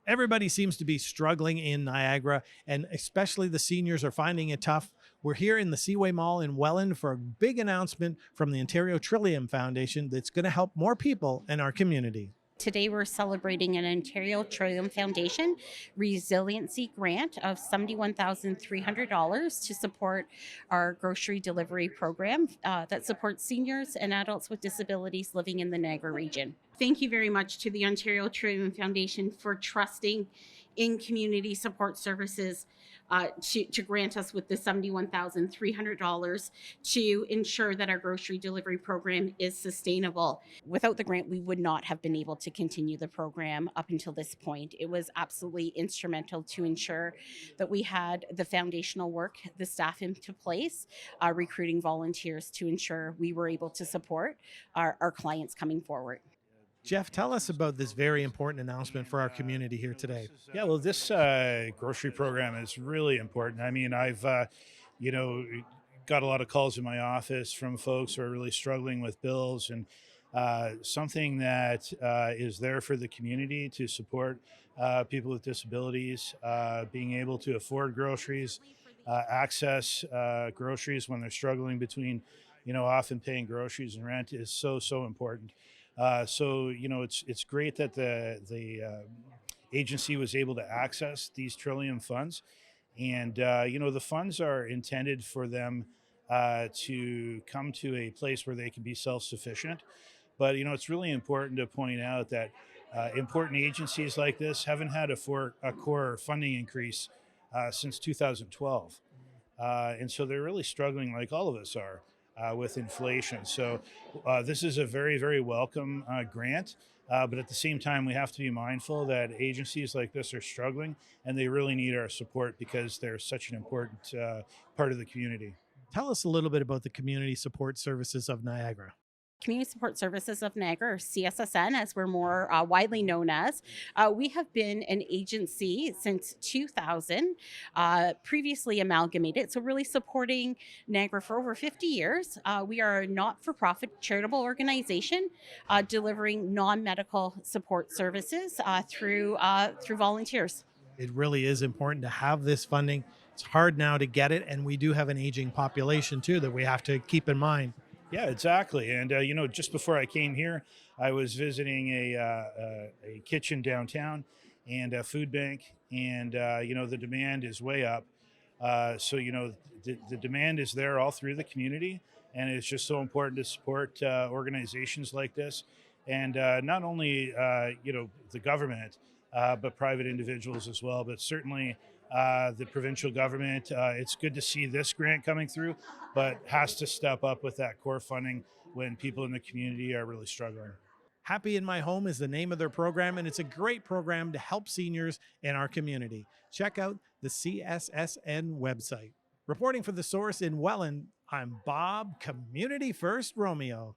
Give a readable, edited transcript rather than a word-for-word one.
Everybody seems to be struggling in Niagara, and especially the seniors are finding it tough. We're here in the Seaway Mall in Welland for a big announcement from the Ontario Trillium Foundation that's going to help more people in our community. Today, we're celebrating an Ontario Trillium Foundation resiliency grant of $71,300 to support our grocery delivery program that supports seniors and adults with disabilities living in the Niagara region. Thank you very much to the Ontario Trillium Foundation for trusting in community support services to grant us with the $71,300 to ensure that our grocery delivery program is sustainable. Without the grant, we would not have been able to continue the program up until this point. It was absolutely instrumental to ensure that we had the foundational work, the staff into place, recruiting volunteers to ensure we were able to support our clients coming forward. Jeff, tell us about this very important announcement for our community here today. Yeah, well, this grocery program is really important. I mean, I've, you know, got a lot of calls in my office from folks who are really struggling with bills, and something that is there for the community to support people with disabilities, being able to afford groceries, access groceries when they're struggling between, often paying groceries and rent is so important. It's great that the agency was able to access these Trillium funds, and the funds are intended for them to come to a place where they can be self-sufficient. But it's really important to point out that important agencies like this haven't had a core funding increase since 2012. And so they're really struggling, like all of us are, with inflation. So this is a very welcome grant. But at the same time, we have to be mindful that agencies like this are struggling, and they really need our support because they're such an important part of the community. Tell us a little bit about the Community Support Services of Niagara. Community Support Services of Niagara, or CSSN, as we're more widely known as. We have been an agency since 2000, previously amalgamated, so really supporting Niagara for over 50 years. We are a not for profit charitable organization delivering non medical support services through volunteers. It really is important to have this funding. It's hard now to get it, and we do have an aging population too that we have to keep in mind. Yeah, exactly. And just before I came here, I was visiting a kitchen downtown and a food bank, and the demand is way up. The demand is there all through the community, and it's just so important to support organizations like this, and not only the government, but private individuals as well. But certainly the provincial government. It's good to see this grant coming through, but has to step up with that core funding when people in the community are really struggling. Happy in My Home is the name of their program, and it's a great program to help seniors in our community. Check out the CSSN website. Reporting for The Source in Welland, I'm Bob, Community First Romeo.